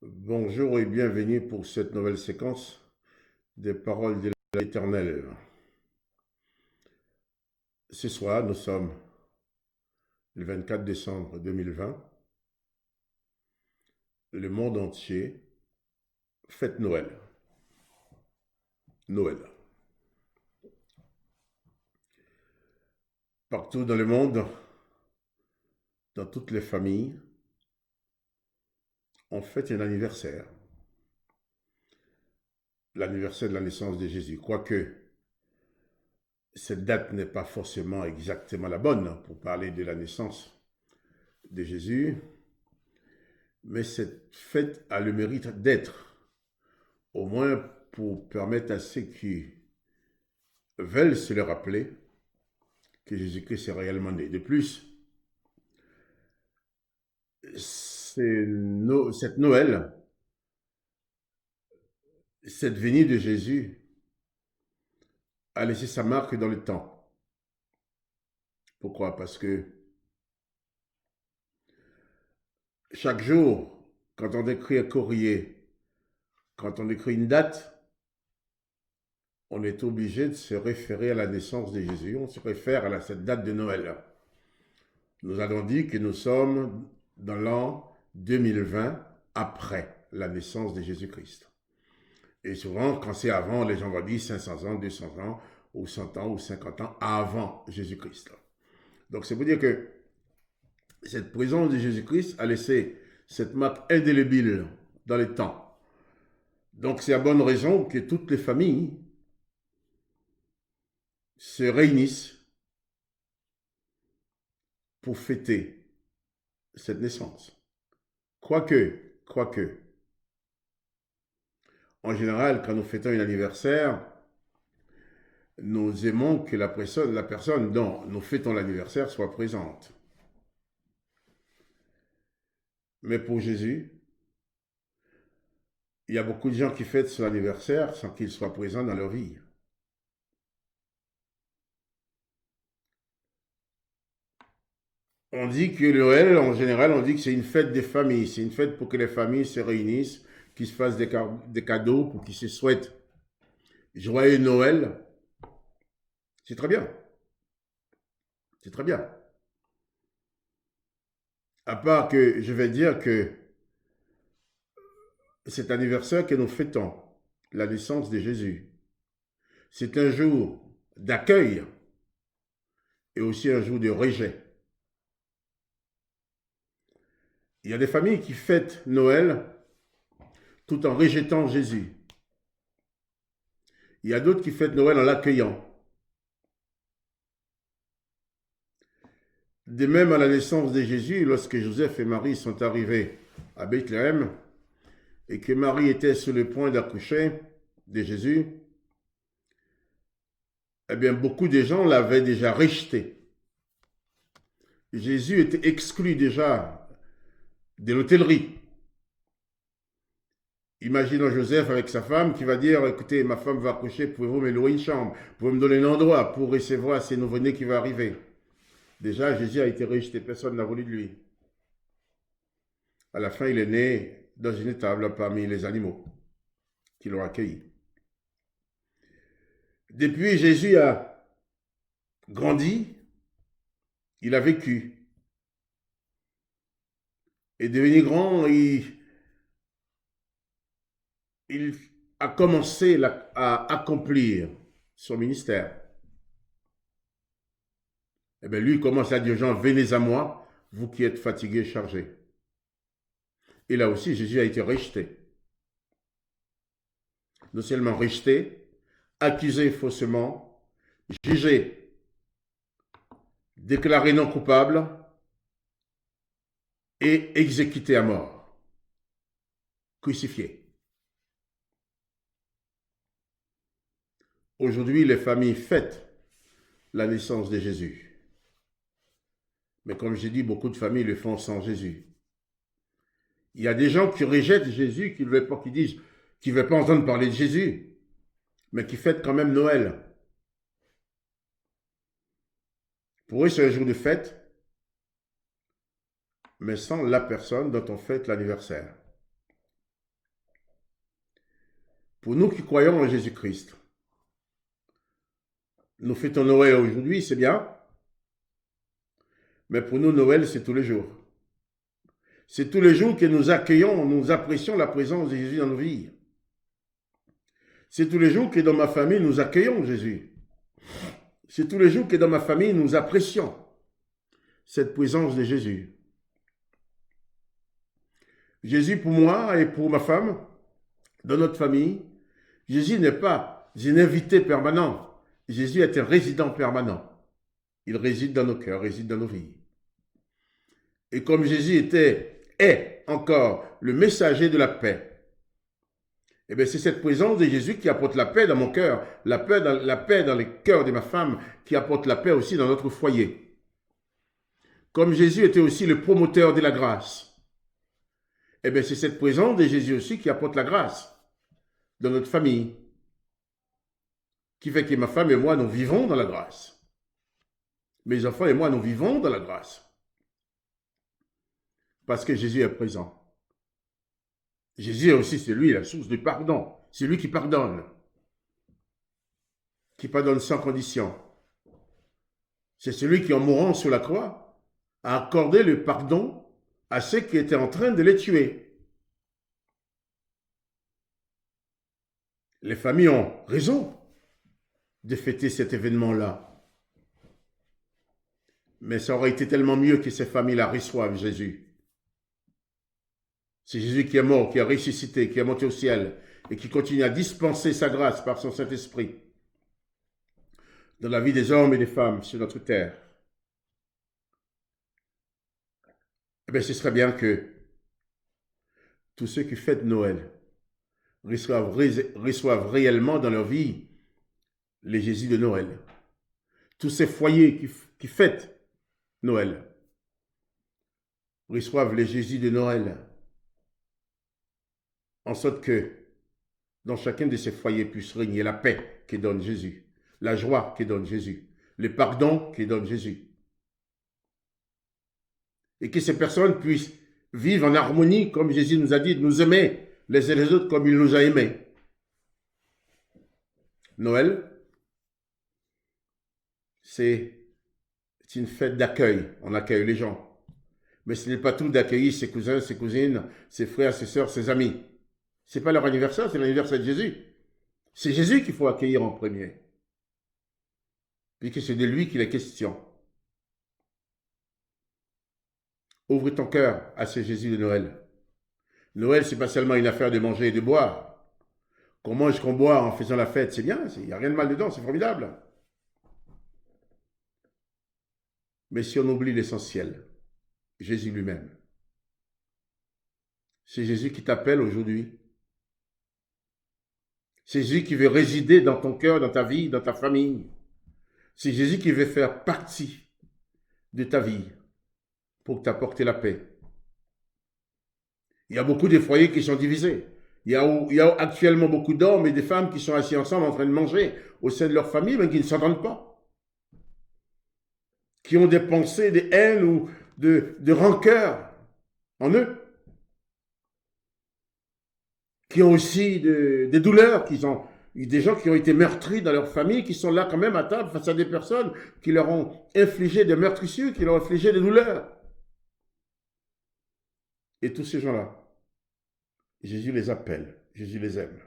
Bonjour et bienvenue pour cette nouvelle séquence des paroles de l'Éternel. Ce soir, nous sommes le 24 décembre 2020. Le monde entier fête Noël. Noël. Partout dans le monde, dans toutes les familles, on fête un anniversaire. L'anniversaire de la naissance de Jésus. Quoique, cette date n'est pas forcément exactement la bonne pour parler de la naissance de Jésus, mais cette fête a le mérite d'être, au moins pour permettre à ceux qui veulent se le rappeler que Jésus-Christ est réellement né. De plus, cette Noël, cette venue de Jésus a laissé sa marque dans le temps. Pourquoi? Parce que chaque jour, quand on écrit un courrier, quand on écrit une date, on est obligé de se référer à la naissance de Jésus. On se réfère à cette date de Noël. Nous avons dit que nous sommes dans l'an 2020 après la naissance de Jésus-Christ. Et souvent, quand c'est avant, les gens vont dire 500 ans, 200 ans, ou 100 ans, ou 50 ans avant Jésus-Christ. Donc, c'est pour dire que cette présence de Jésus-Christ a laissé cette marque indélébile dans les temps. Donc, c'est à bonne raison que toutes les familles se réunissent pour fêter cette naissance. Quoique, en général, quand nous fêtons un anniversaire, nous aimons que la personne dont nous fêtons l'anniversaire soit présente. Mais pour Jésus, il y a beaucoup de gens qui fêtent son anniversaire sans qu'il soit présent dans leur vie. On dit que Noël, en général, on dit que c'est une fête des familles. C'est une fête pour que les familles se réunissent, qu'ils se fassent des cadeaux, pour qu'ils se souhaitent joyeux Noël. C'est très bien. C'est très bien. À part que je vais dire que cet anniversaire que nous fêtons, la naissance de Jésus, c'est un jour d'accueil et aussi un jour de rejet. Il y a des familles qui fêtent Noël tout en rejetant Jésus. Il y a d'autres qui fêtent Noël en l'accueillant. De même, à la naissance de Jésus, lorsque Joseph et Marie sont arrivés à Bethléem et que Marie était sur le point d'accoucher de Jésus, eh bien, beaucoup de gens l'avaient déjà rejeté. Jésus était exclu déjà de l'hôtellerie. Imaginons Joseph avec sa femme qui va dire, écoutez, ma femme va accoucher, pouvez-vous me louer une chambre? Pouvez-vous me donner un endroit pour recevoir ces nouveau-nés qui vont arriver? Déjà, Jésus a été rejeté, personne n'a voulu de lui. À la fin, il est né dans une étable parmi les animaux qui l'ont accueilli. Depuis, Jésus a grandi, il a vécu. Et devenu grand, il a commencé à accomplir son ministère. Eh bien, lui, il commence à dire aux gens, venez à moi, vous qui êtes fatigués, chargés. Et là aussi, Jésus a été rejeté. Non seulement rejeté, accusé faussement, jugé, déclaré non coupable et exécuté à mort, crucifié. Aujourd'hui, les familles fêtent la naissance de Jésus. Mais comme j'ai dit, beaucoup de familles le font sans Jésus. Il y a des gens qui rejettent Jésus, qui disent qu'ils ne veulent pas entendre parler de Jésus, mais qui fêtent quand même Noël. Pour eux, c'est un jour de fête, mais sans la personne dont on fête l'anniversaire. Pour nous qui croyons en Jésus-Christ, nous fêtons Noël aujourd'hui, c'est bien, mais pour nous, Noël, c'est tous les jours. C'est tous les jours que nous accueillons, nous apprécions la présence de Jésus dans nos vies. C'est tous les jours que dans ma famille, nous accueillons Jésus. C'est tous les jours que dans ma famille, nous apprécions cette présence de Jésus. Jésus pour moi et pour ma femme, dans notre famille, Jésus n'est pas un invité permanent. Jésus est un résident permanent. Il réside dans nos cœurs, réside dans nos vies. Et comme Jésus est encore le messager de la paix, eh bien, c'est cette présence de Jésus qui apporte la paix dans mon cœur, la paix dans les cœurs de ma femme, qui apporte la paix aussi dans notre foyer. Comme Jésus était aussi le promoteur de la grâce, eh bien, c'est cette présence de Jésus aussi qui apporte la grâce dans notre famille, qui fait que ma femme et moi, nous vivons dans la grâce. Mes enfants et moi, nous vivons dans la grâce. Parce que Jésus est présent. Jésus est aussi, c'est lui la source du pardon. C'est lui qui pardonne sans condition. C'est celui qui, en mourant sur la croix, a accordé le pardon à ceux qui étaient en train de les tuer. Les familles ont raison de fêter cet événement-là. Mais ça aurait été tellement mieux que ces familles-là reçoivent Jésus. C'est Jésus qui est mort, qui a ressuscité, qui est monté au ciel et qui continue à dispenser sa grâce par son Saint-Esprit dans la vie des hommes et des femmes sur notre terre. Eh bien, ce serait bien que tous ceux qui fêtent Noël reçoivent réellement dans leur vie les Jésus de Noël. Tous ces foyers qui fêtent Noël reçoivent les Jésus de Noël, en sorte que dans chacun de ces foyers puisse régner la paix que donne Jésus, la joie que donne Jésus, le pardon que donne Jésus. Et que ces personnes puissent vivre en harmonie, comme Jésus nous a dit, de nous aimer les uns les autres comme il nous a aimés. Noël, c'est une fête d'accueil. On accueille les gens. Mais ce n'est pas tout d'accueillir ses cousins, ses cousines, ses frères, ses sœurs, ses amis. Ce n'est pas leur anniversaire, c'est l'anniversaire de Jésus. C'est Jésus qu'il faut accueillir en premier. Puisque c'est de lui qu'il est question. Ouvre ton cœur à ce Jésus de Noël. Noël, ce n'est pas seulement une affaire de manger et de boire. Qu'on mange, qu'on boit en faisant la fête, c'est bien, il n'y a rien de mal dedans, c'est formidable. Mais si on oublie l'essentiel, Jésus lui-même, c'est Jésus qui t'appelle aujourd'hui. C'est Jésus qui veut résider dans ton cœur, dans ta vie, dans ta famille. C'est Jésus qui veut faire partie de ta vie pour t'apporter la paix. Il y a beaucoup de foyers qui sont divisés. Il y a actuellement beaucoup d'hommes et de femmes qui sont assis ensemble en train de manger au sein de leur famille, mais qui ne s'entendent pas. Qui ont des pensées, des haines ou de rancœur en eux. Qui ont aussi des douleurs, des gens qui ont été meurtris dans leur famille, qui sont là quand même à table face à des personnes qui leur ont infligé des meurtrissures, qui leur ont infligé des douleurs. Et tous ces gens-là, Jésus les appelle, Jésus les aime.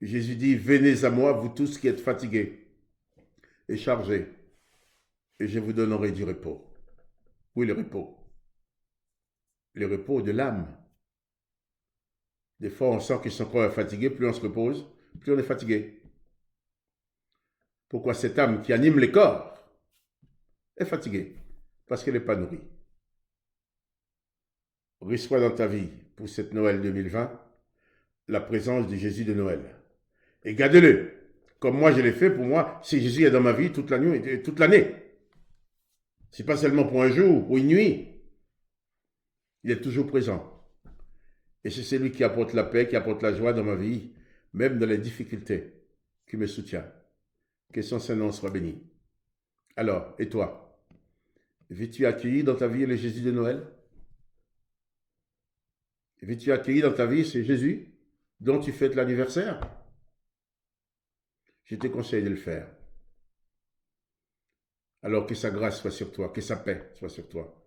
Jésus dit, venez à moi, vous tous qui êtes fatigués et chargés, et je vous donnerai du repos. Oui, le repos. Le repos de l'âme. Des fois, on sent qu'ils sont encore fatigués, plus on se repose, plus on est fatigué. Pourquoi cette âme qui anime les corps est fatiguée? Parce qu'elle n'est pas nourrie. Reçois dans ta vie, pour cette Noël 2020, la présence de Jésus de Noël. Et garde-le. Comme moi, je l'ai fait, pour moi, si Jésus est dans ma vie toute l'année. Ce n'est pas seulement pour un jour ou une nuit. Il est toujours présent. Et c'est celui qui apporte la paix, qui apporte la joie dans ma vie, même dans les difficultés, qui me soutient. Que son Saint-Nom soit béni. Alors, et toi? Veux-tu accueillir dans ta vie le Jésus de Noël? Veux-tu accueillir dans ta vie ce Jésus dont tu fêtes l'anniversaire, je te conseille de le faire. Alors que sa grâce soit sur toi, que sa paix soit sur toi.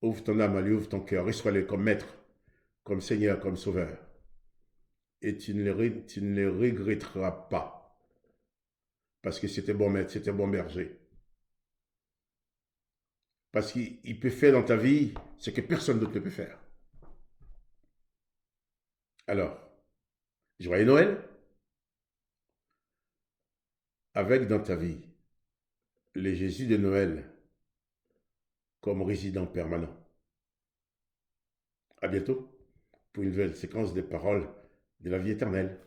Ouvre ton âme à lui, ouvre ton cœur, reçois-le comme maître, comme Seigneur, comme Sauveur. Et tu ne le regretteras pas. Parce que c'était bon maître, c'était bon berger. Parce qu'il peut faire dans ta vie ce que personne d'autre ne peut faire. Alors, joyeux Noël, avec dans ta vie le Jésus de Noël comme résident permanent. À bientôt pour une nouvelle séquence de paroles de la vie éternelle.